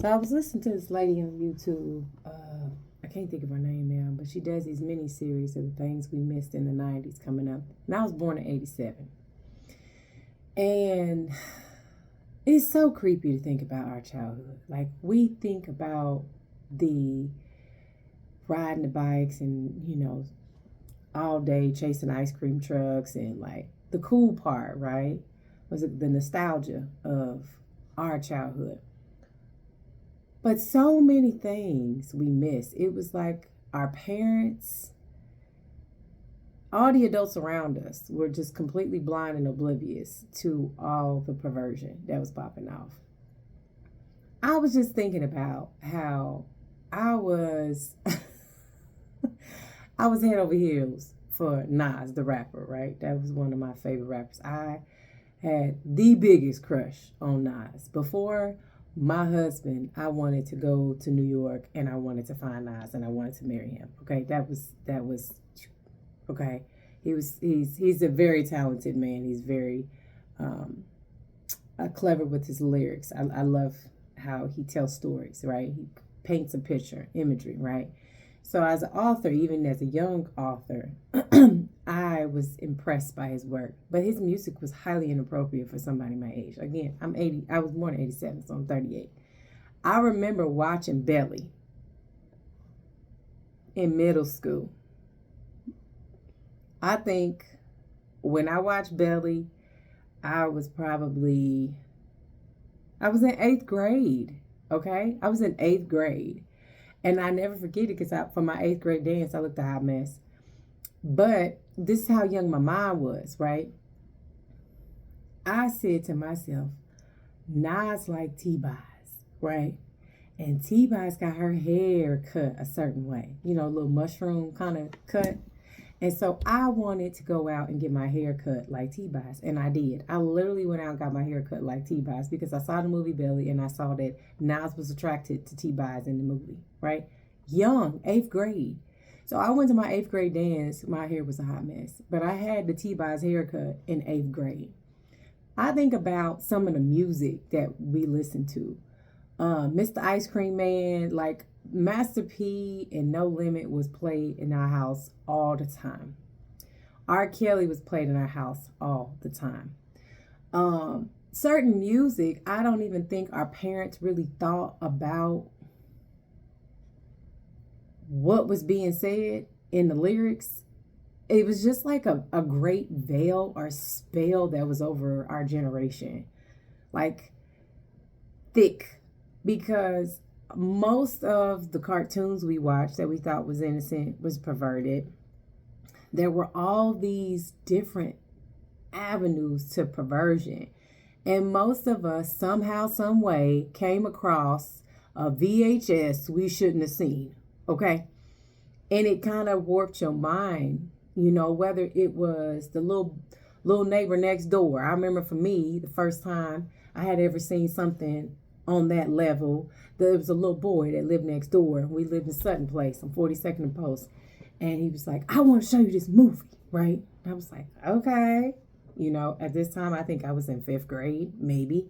So I was listening to this lady on YouTube. I can't think of her name now, but she does these mini series of the things we missed in the 90s coming up. And I was born in 87. And it's so creepy to think about our childhood. Like, we think about the riding the bikes and, all day chasing ice cream trucks and like the cool part, right? Was it the nostalgia of our childhood? But so many things we missed. It was like our parents, all the adults around us were just completely blind and oblivious to all the perversion that was popping off. I was just thinking about how I was I was head over heels for Nas, the rapper, right? That was one of my favorite rappers. I had the biggest crush on Nas. Before my husband, I wanted to go to New York and I wanted to find Nas and I wanted to marry him. Okay, that was okay. He's a very talented man. He's very clever with his lyrics. I love how he tells stories, right? He paints a picture, imagery, right? So as an author, even as a young author, I was impressed by his work. But his music was highly inappropriate for somebody my age. Again, I'm 80. I was born in 87, so I'm 38. I remember watching Belly in middle school. I think when I watched Belly, I was in 8th grade, okay? I was in 8th grade. And I never forget it because for my 8th grade dance, I looked a hot mess. But this is how young my mind was, right? I said to myself, Nas like T-Boz, right? And T-Boz got her hair cut a certain way, a little mushroom kind of cut. And so I wanted to go out and get my hair cut like T-Boz, and I did. I literally went out and got my hair cut like T-Boz because I saw the movie Belly and I saw that Nas was attracted to T-Boz in the movie, right? Young, 8th grade. So I went to my 8th grade dance. My hair was a hot mess, but I had the T-Boz haircut in 8th grade. I think about some of the music that we listened to. Mr. Ice Cream Man, like Master P and No Limit was played in our house all the time. R. Kelly was played in our house all the time. Certain music, I don't even think our parents really thought about what was being said in the lyrics. It was just like a great veil or spell that was over our generation. Like, thick. Because most of the cartoons we watched that we thought was innocent was perverted. There were all these different avenues to perversion. And most of us somehow, some way came across a VHS we shouldn't have seen. Okay? And it kind of warped your mind, whether it was the little neighbor next door. I remember for me, the first time I had ever seen something on that level, there was a little boy that lived next door. We lived in Sutton Place on 42nd and Post. And he was like, I want to show you this movie, right? I was like, okay. At this time, I think I was in 5th grade, maybe.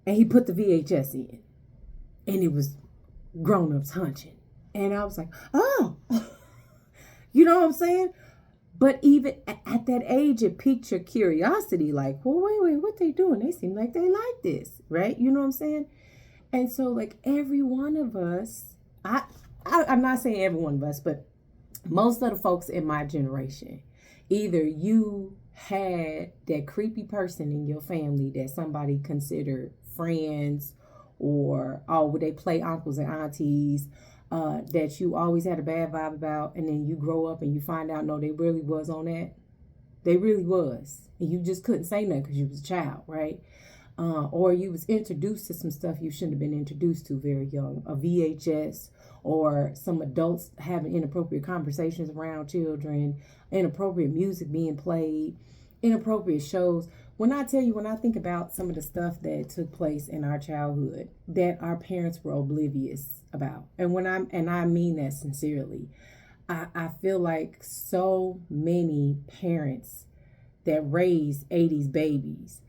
And he put the VHS in. And it was grown-ups hunching. And I was like, oh. You know what I'm saying? But even at that age, it piqued your curiosity. Like, well, wait, what they doing? They seem like they like this, right? You know what I'm saying? And so, like, every one of us, I'm not saying every one of us, but most of the folks in my generation, either you had that creepy person in your family that somebody considered friends, or, would they play uncles and aunties, that you always had a bad vibe about, and then you grow up and you find out, no, they really was on that. They really was. And you just couldn't say nothing because you was a child, right? Or you was introduced to some stuff you shouldn't have been introduced to very young. A VHS, or some adults having inappropriate conversations around children, inappropriate music being played, inappropriate shows. When I think about some of the stuff that took place in our childhood that our parents were oblivious about, and I mean that sincerely, I feel like so many parents that raised 80s babies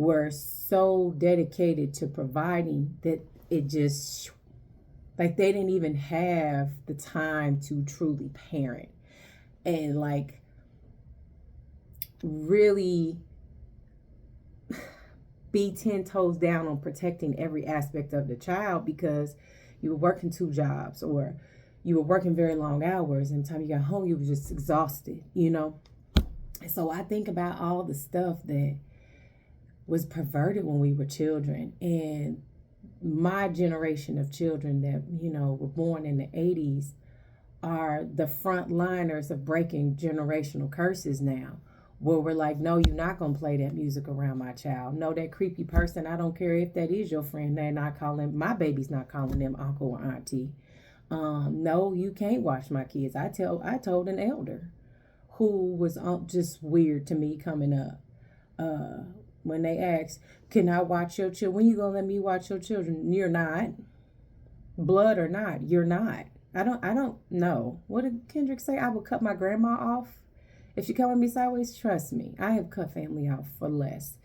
were so dedicated to providing that it just, like, they didn't even have the time to truly parent and like really be 10 toes down on protecting every aspect of the child, because you were working 2 jobs, or you were working very long hours, and the time you got home you were just exhausted, you know. And so I think about all the stuff that was perverted when we were children, and my generation of children that, you know, were born in the 80s are the frontliners of breaking generational curses now, where we're like, no, you're not going to play that music around my child. No, that creepy person, I don't care if that is your friend, they're not calling, my baby's not calling them uncle or auntie. No, you can't watch my kids. I told an elder who was just weird to me coming up, when they asked, can I watch your children? When you going to let me watch your children? You're not. Blood or not, you're not. I don't know. What did Kendrick say? I would cut my grandma off if she come with me sideways. Trust me, I have cut family off for less.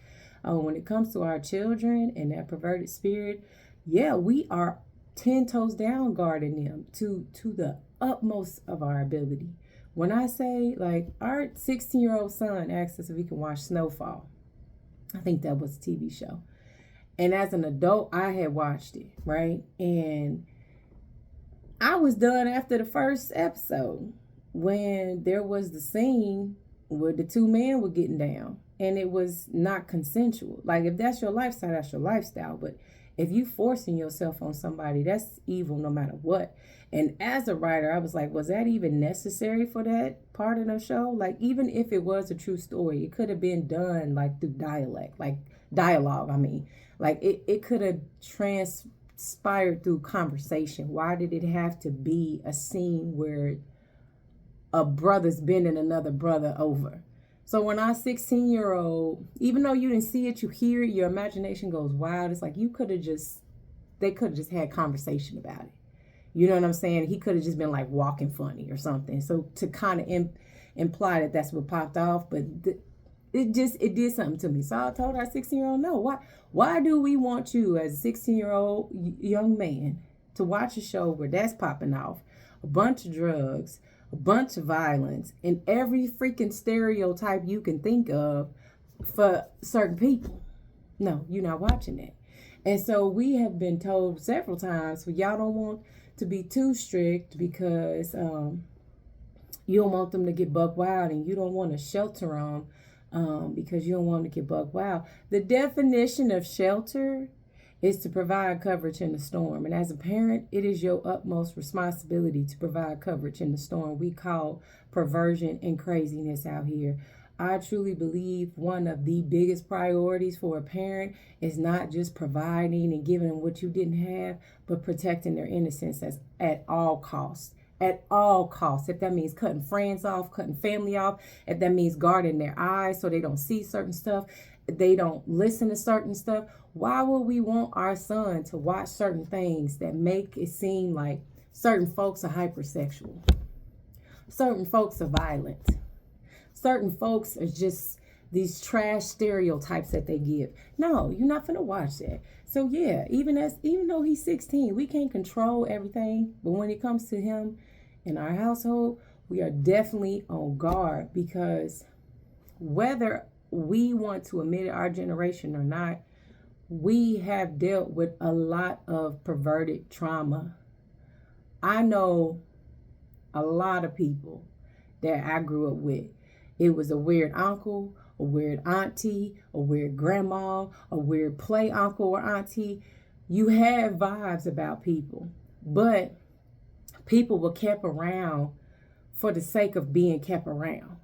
When it comes to our children and that perverted spirit, yeah, we are 10 toes down guarding them to the utmost of our ability. When I say, like, our 16-year-old son asked us if we can watch Snowfall. I think that was a TV show. And as an adult, I had watched it, right? And I was done after the first episode when there was the scene where the 2 men were getting down, and it was not consensual. Like, if that's your lifestyle, that's your lifestyle. But if you forcing yourself on somebody, that's evil no matter what. And as a writer, I was like, was that even necessary for that part of the show? Like, even if it was a true story, it could have been done like through dialogue. I mean, like it could have transpired through conversation. Why did it have to be a scene where a brother's bending another brother over? So when our 16-year-old, even though you didn't see it, you hear it, your imagination goes wild. It's like they could have just had conversation about it. You know what I'm saying? He could have just been like walking funny or something. So to kind of imply that that's what popped off, but it did something to me. So I told our 16-year-old, no, why do we want you as a 16-year-old young man to watch a show where that's popping off, a bunch of drugs, a bunch of violence, and every freaking stereotype you can think of for certain people? No, you're not watching it. And so we have been told several times, well, y'all don't want to be too strict because you don't want them to get buck wild, and you don't want to shelter them because you don't want them to get buck wild. The definition of shelter is to provide coverage in the storm. And as a parent, it is your utmost responsibility to provide coverage in the storm we call perversion and craziness out here. I truly believe one of the biggest priorities for a parent is not just providing and giving them what you didn't have, but protecting their innocence at all costs. At all costs. If that means cutting friends off, cutting family off, if that means guarding their eyes so they don't see certain stuff, they don't listen to certain stuff. Why would we want our son to watch certain things that make it seem like certain folks are hypersexual, certain folks are violent, certain folks are just these trash stereotypes that they give? No, you're not gonna watch that. So yeah, even though he's 16, we can't control everything, but when it comes to him in our household, we are definitely on guard, because whether we want to admit it, our generation or not, we have dealt with a lot of perverted trauma. I know a lot of people that I grew up with. It was a weird uncle, a weird auntie, a weird grandma, a weird play uncle or auntie. You have vibes about people, but people were kept around for the sake of being kept around.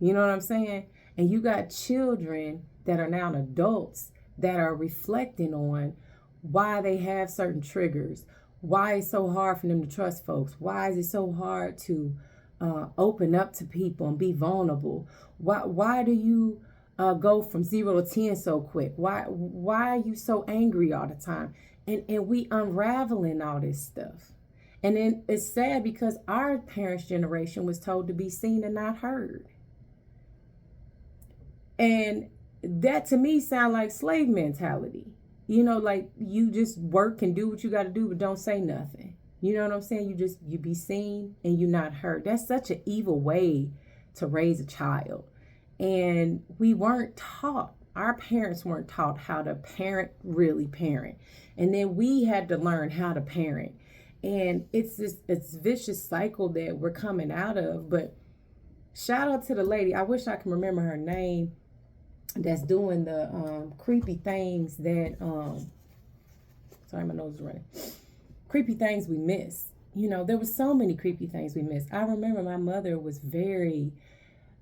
You know what I'm saying? And you got children that are now adults that are reflecting on why they have certain triggers, why it's so hard for them to trust folks, why is it so hard to open up to people and be vulnerable, why do you go from 0 to 10 so quick, why are you so angry all the time, and we unraveling all this stuff. And then it's sad because our parents' generation was told to be seen and not heard. And that to me sound like slave mentality. You know, like you just work and do what you got to do, but don't say nothing. You know what I'm saying? You be seen and you not heard. That's such an evil way to raise a child. And we weren't taught. Our parents weren't taught how to really parent. And then we had to learn how to parent. And it's vicious cycle that we're coming out of. But shout out to the lady. I wish I can remember her name. That's doing the creepy things that sorry, my nose is running. Creepy things we miss. You know, there were so many creepy things we missed. I remember my mother was very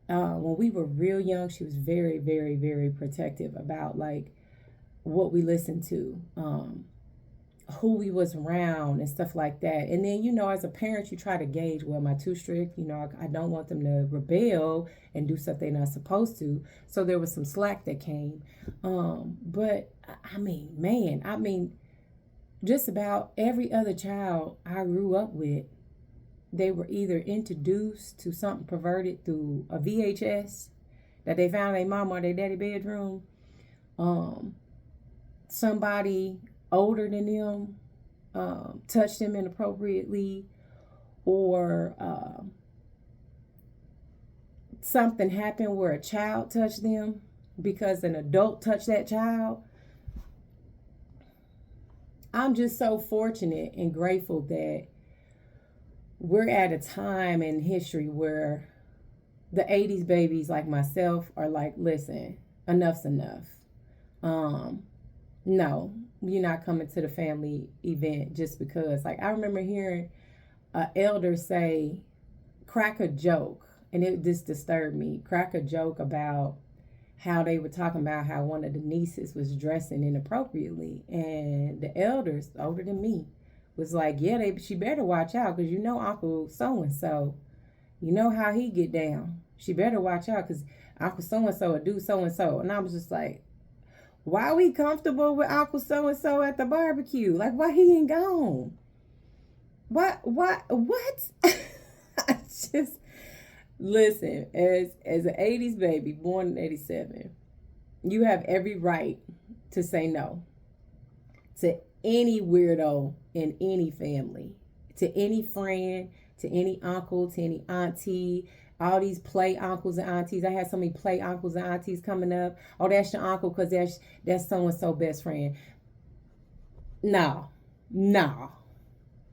when we were real young, she was very, very, very protective about like what we listened to, who we was around and stuff like that. And then, you know, as a parent, you try to gauge, well, am I too strict? You know, I don't want them to rebel and do something they're not supposed to. So there was some slack that came. But I mean, just about every other child I grew up with, they were either introduced to something perverted through a VHS that they found in their mom or their daddy bedroom. Somebody older than them touched them inappropriately, or something happened where a child touched them because an adult touched that child. I'm just so fortunate and grateful that we're at a time in history where the 80s babies like myself are like, listen, enough's enough. No, you're not coming to the family event just because. Like, I remember hearing an elder say, crack a joke, and it just disturbed me. Crack a joke about how they were talking about how one of the nieces was dressing inappropriately, and the elders older than me was like, yeah, she better watch out because you know Uncle so-and-so, you know how he get down. She better watch out because Uncle so-and-so will do so-and-so. And I was just like, why are we comfortable with Uncle so-and-so at the barbecue? Like, why he ain't gone? What? I just, listen, as an 80s baby, born in 87, you have every right to say no to any weirdo in any family, to any friend, to any uncle, to any auntie, all these play uncles and aunties. I had so many play uncles and aunties coming up. Oh, that's your uncle because that's so-and-so best friend. No.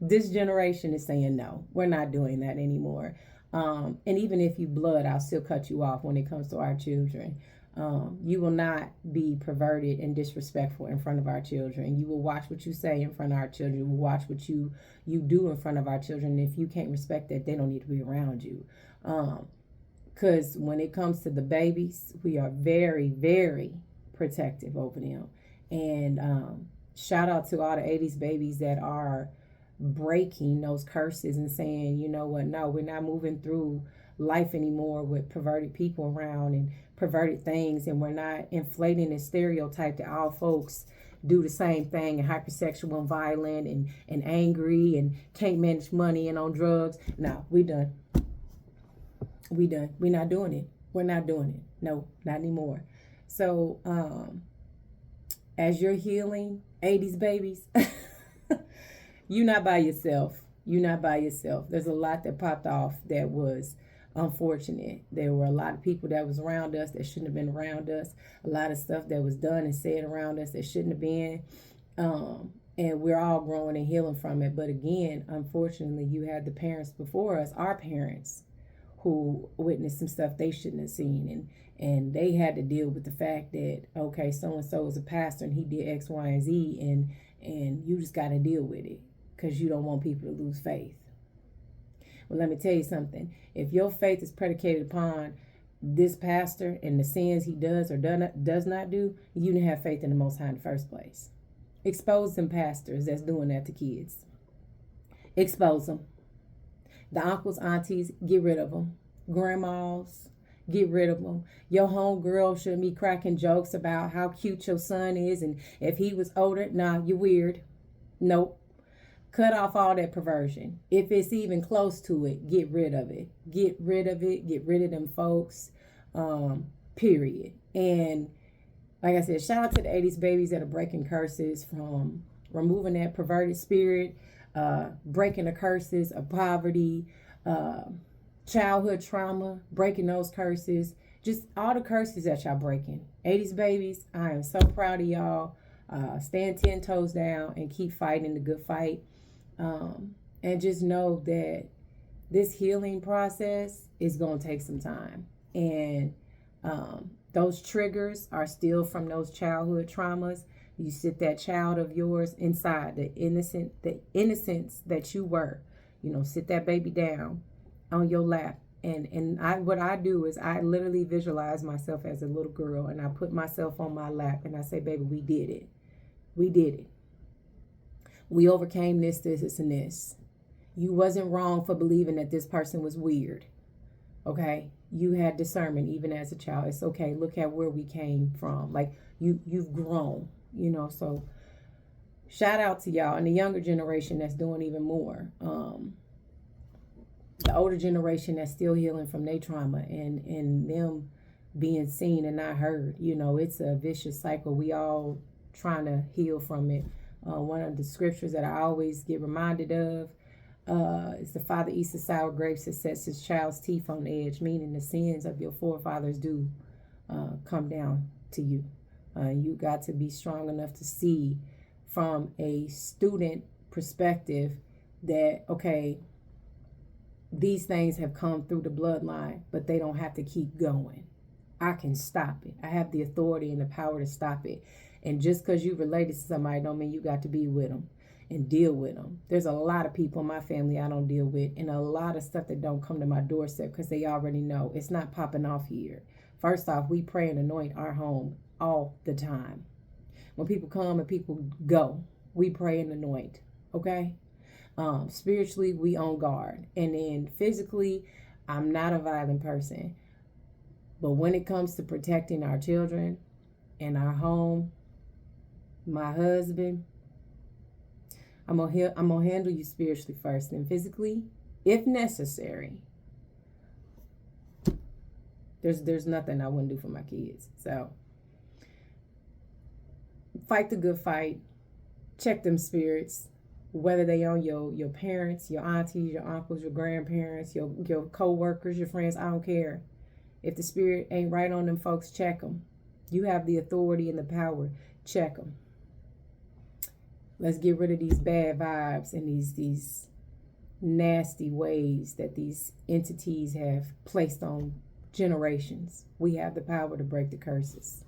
This generation is saying no. We're not doing that anymore. And even if you blood, I'll still cut you off when it comes to our children. You will not be perverted and disrespectful in front of our children. You will watch what you say in front of our children. You will watch what you do in front of our children. And if you can't respect that, they don't need to be around you. Because when it comes to the babies, we are very, very protective over them. And shout out to all the 80s babies that are breaking those curses and saying, you know what, no, we're not moving through life anymore with perverted people around and perverted things, and we're not inflating the stereotype that all folks do the same thing and hypersexual and violent and angry and can't manage money and on drugs. No, we done. We're not doing it. We're not doing it. No, not anymore. So as you're healing, 80s babies, you're not by yourself. There's a lot that popped off that was unfortunate. There were a lot of people that was around us that shouldn't have been around us. A lot of stuff that was done and said around us that shouldn't have been. And we're all growing and healing from it. But again, unfortunately, you had the parents before us, our parents, who witnessed some stuff they shouldn't have seen. And they had to deal with the fact that, okay, so-and-so is a pastor and he did X, Y, and Z. And you just got to deal with it because you don't want people to lose faith. Well, let me tell you something. If your faith is predicated upon this pastor and the sins he does or does not do, you didn't have faith in the Most High in the first place. Expose them pastors that's doing that to kids. Expose them. The uncles, aunties, get rid of them. Grandmas, get rid of them. Your homegirl shouldn't be cracking jokes about how cute your son is, and if he was older, nah, you're weird. Nope. Cut off all that perversion. If it's even close to it, get rid of it. Get rid of it. Get rid of them folks. Period. And Like I said, shout out to the 80s babies that are breaking curses, from removing that perverted spirit, breaking the curses of poverty, uh, childhood trauma, breaking those curses, just all the curses that y'all breaking. 80s babies, I am so proud of y'all. Stand 10 toes down and keep fighting the good fight. And just know that this healing process is going to take some time. And those triggers are still from those childhood traumas. You sit that child of yours inside, the innocence that you were. Sit that baby down on your lap. And what I do is I literally visualize myself as a little girl, and I put myself on my lap and I say, baby, we did it. We did it. We overcame this, and this. You wasn't wrong for believing that this person was weird. Okay? You had discernment even as a child. It's okay. Look at where we came from. Like you've grown, so shout out to y'all and the younger generation that's doing even more. The older generation that's still healing from their trauma and them being seen and not heard. It's a vicious cycle. We all trying to heal from it. One of the scriptures that I always get reminded of is the father eats the sour grapes that sets his child's teeth on edge, meaning the sins of your forefathers do come down to you. You got to be strong enough to see from a student perspective that, okay, these things have come through the bloodline, but they don't have to keep going. I can stop it. I have the authority and the power to stop it. And just because you related to somebody don't mean you got to be with them and deal with them. There's a lot of people in my family I don't deal with, and a lot of stuff that don't come to my doorstep because they already know it's not popping off here. First off, we pray and anoint our home all the time. When people come and people go, we pray and anoint. Okay? Spiritually, we on guard. And then physically, I'm not a violent person. But when it comes to protecting our children and our home, my husband, I'm gonna handle you spiritually first and physically, if necessary. There's nothing I wouldn't do for my kids. So fight the good fight. Check them spirits, whether they on your parents, your aunties, your uncles, your grandparents, your co-workers, your friends. I don't care. If the spirit ain't right on them folks, check them. You have the authority and the power. Check them. Let's get rid of these bad vibes and these nasty ways that these entities have placed on generations. We have the power to break the curses.